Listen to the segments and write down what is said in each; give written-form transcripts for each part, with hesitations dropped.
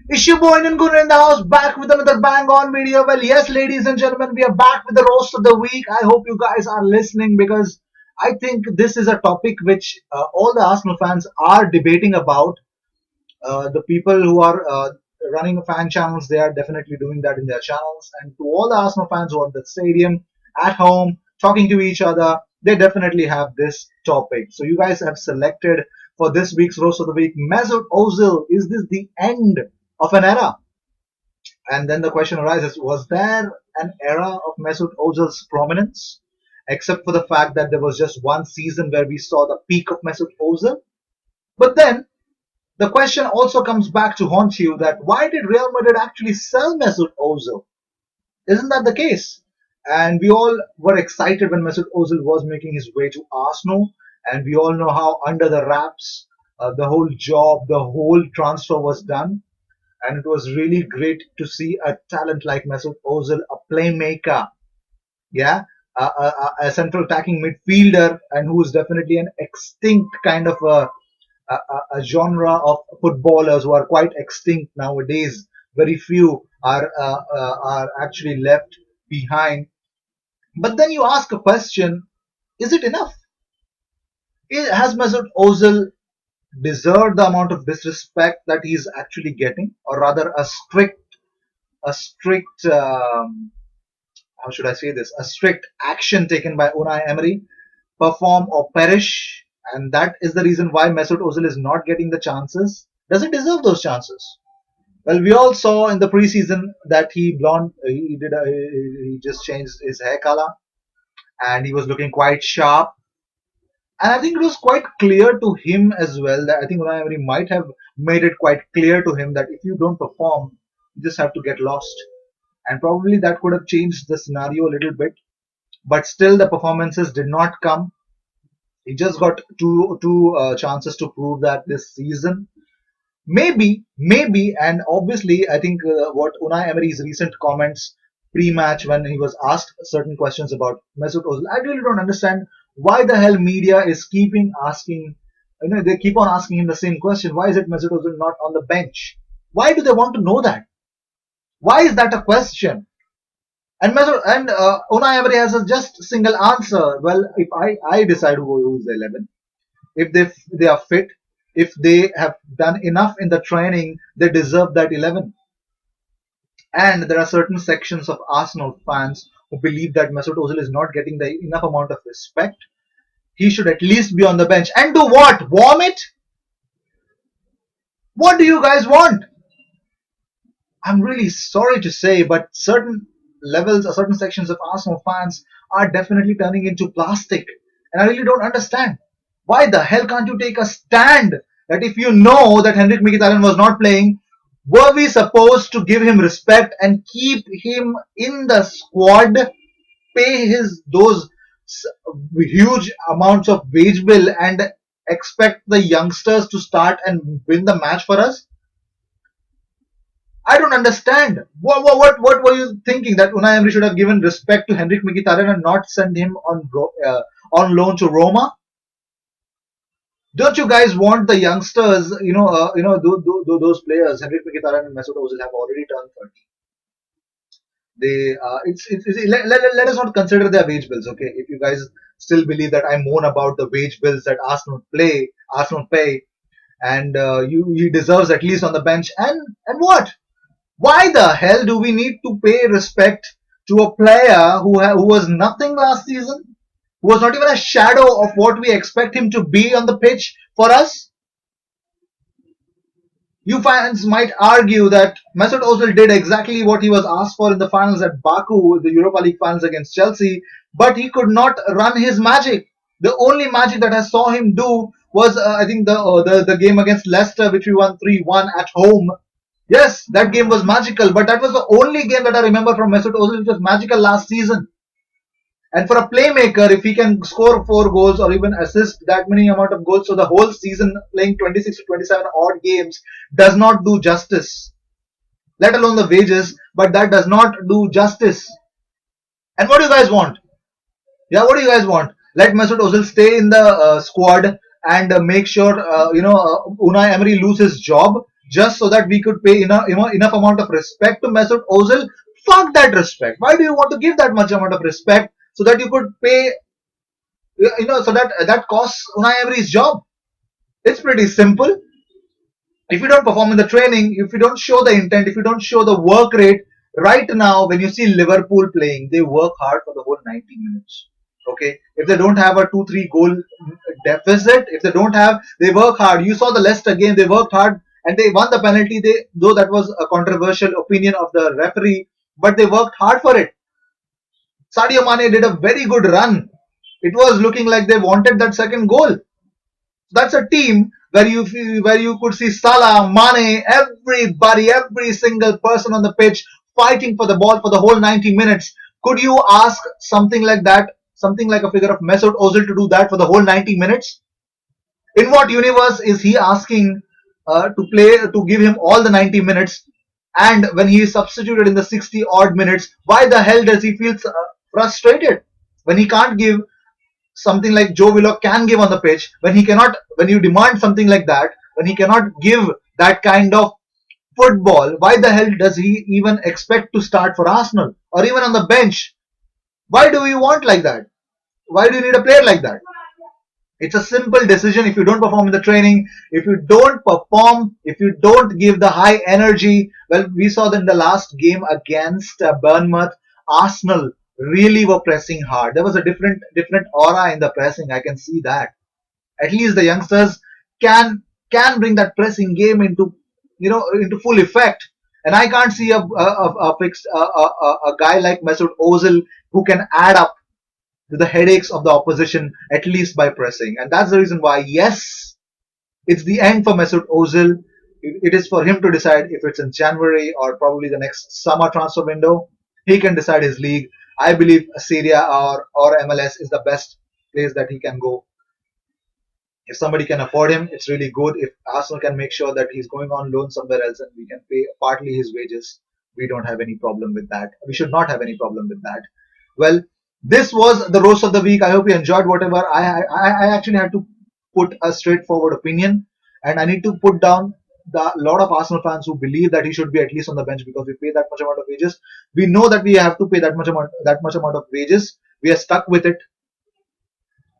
It's your boy Gooner in the house, back with another bang on video. Well, yes, ladies and gentlemen, we are back with the roast of the week. I hope you guys are listening because I think this is a topic which all the Arsenal fans are debating about. The people who are running fan channels, they are definitely doing that in their channels. And to all the Arsenal fans who are at the stadium, at home, talking to each other, they definitely have this topic. So you guys have selected for this week's roast of the week, Mesut Ozil. Is this the end of an era? And then the question arises, was there an era of Mesut Ozil's prominence? Except for the fact that there was just one season where we saw the peak of Mesut Ozil. But then the question also comes back to haunt you that why did Real Madrid actually sell Mesut Ozil? Isn't that the case? And we all were excited when Mesut Ozil was making his way to Arsenal, and we all know how under the wraps the whole job, the whole transfer was done. And it was really great to see a talent like Mesut Ozil, a playmaker, yeah, a central attacking midfielder, and who is definitely an extinct kind of a genre of footballers who are quite extinct nowadays. Very few are actually left behind. But then you ask a question: is it enough? Has Mesut Ozil deserved the amount of disrespect that he's actually getting, or rather, a strict how should I say this? A strict action taken by Unai Emery, perform or perish, and that is the reason why Mesut Ozil is not getting the chances. Does he deserve those chances? Well, we all saw in the preseason that he just changed his hair color and he was looking quite sharp. And I think it was quite clear to him as well that I think Unai Emery might have made it quite clear to him that if you don't perform, you just have to get lost. And probably that could have changed the scenario a little bit. But still, the performances did not come. He just got two chances to prove that this season. Maybe, and obviously, I think what Unai Emery's recent comments pre-match when he was asked certain questions about Mesut Ozil, I really don't understand why the hell media is keeping asking. They keep on asking him the same question. Why is it Mesut Ozil not on the bench? Why do they want to know that? Why is that a question? And Unai Emery has a just single answer. Well, if I decide who's the 11, if they are fit, if they have done enough in the training, they deserve that 11. And there are certain sections of Arsenal fans who believe that Mesut Ozil is not getting the enough amount of respect. He should at least be on the bench. And do what? Warm it? What do you guys want? I'm really sorry to say, but certain levels or certain sections of Arsenal fans are definitely turning into plastic. And I really don't understand. Why the hell can't you take a stand that if you know that Henrik Mkhitaryan was not playing, were we supposed to give him respect and keep him in the squad, pay his those huge amounts of wage bill and expect the youngsters to start and win the match for us? I don't understand. What were you thinking that Unai Emery should have given respect to Henrik Mkhitaryan and not send him on loan to Roma? Don't you guys want the youngsters? Those players, Henrik Mkhitaryan and Mesut Ozil, have already turned 30. Let us not consider their wage bills. Okay, if you guys still believe that I moan about the wage bills that Arsenal pay, and he deserves at least on the bench. And what? Why the hell do we need to pay respect to a player who was nothing last season, who was not even a shadow of what we expect him to be on the pitch for us? You fans might argue that Mesut Ozil did exactly what he was asked for in the finals at Baku, the Europa League finals against Chelsea, but he could not run his magic. The only magic that I saw him do was, I think, the game against Leicester, which we won 3-1 at home. Yes, that game was magical, but that was the only game that I remember from Mesut Ozil which was magical last season. And for a playmaker, if he can score 4 goals or even assist that many amount of goals, so the whole season playing 26 to 27 odd games does not do justice. Let alone the wages, but that does not do justice. And what do you guys want? Yeah, what do you guys want? Let Mesut Ozil stay in the squad and make sure Unai Emery lose his job just so that we could pay enough amount of respect to Mesut Ozil. Fuck that respect. Why do you want to give that much amount of respect so that you could pay, so that costs Unai Emery's job? It's pretty simple. If you don't perform in the training, if you don't show the intent, if you don't show the work rate, right now when you see Liverpool playing, they work hard for the whole 90 minutes. Okay, if they don't have a 2-3 goal deficit, if they don't have, they work hard. You saw the Leicester game, they worked hard and they won the penalty. They, though that was a controversial opinion of the referee, but they worked hard for it. Sadio Mane did a very good run. It was looking like they wanted that second goal. That's a team where you could see Salah, Mane, everybody, every single person on the pitch fighting for the ball for the whole 90 minutes. Could you ask something like that, something like a figure of Mesut Ozil to do that for the whole 90 minutes? In what universe is he asking to give him all the 90 minutes? And when he is substituted in the 60 odd minutes, why the hell does he feel frustrated when he can't give something like Joe Willock can give on the pitch, when he cannot, when you demand something like that, when he cannot give that kind of football, why the hell does he even expect to start for Arsenal or even on the bench? Why do you want like that? Why do you need a player like that? It's a simple decision. If you don't perform in the training, if you don't perform, if you don't give the high energy, well, we saw that in the last game against Bournemouth, Arsenal really were pressing hard. There was a different aura in the pressing. I can see that. At least the youngsters can bring that pressing game into into full effect. And I can't see a guy like Mesut Ozil who can add up to the headaches of the opposition, at least by pressing. And that's the reason why, yes, it's the end for Mesut Ozil. It is for him to decide if it's in January or probably the next summer transfer window. He can decide his league. I believe Syria or MLS is the best place that he can go. If somebody can afford him, it's really good. If Arsenal can make sure that he's going on loan somewhere else and we can pay partly his wages, we don't have any problem with that. We should not have any problem with that. Well, this was the roast of the week. I hope you enjoyed whatever. I actually had to put a straightforward opinion, and I need to put down the lot of Arsenal fans who believe that he should be at least on the bench because we pay that much amount of wages. We know that we have to pay that much amount of wages. We are stuck with it,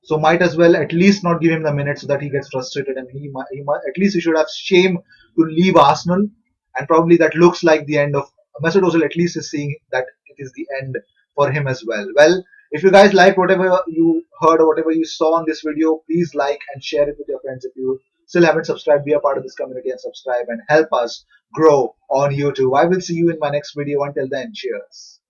so might as well at least not give him the minutes so that he gets frustrated, and at least he should have shame to leave Arsenal. And probably that looks like the end of Mesut Ozil. At least is seeing that it is the end for him as well. Well, if you guys like whatever you heard or whatever you saw on this video, please like and share it with your friends. If you still haven't subscribed, be a part of this community and subscribe and help us grow on YouTube. I will see you in my next video. Until then, cheers.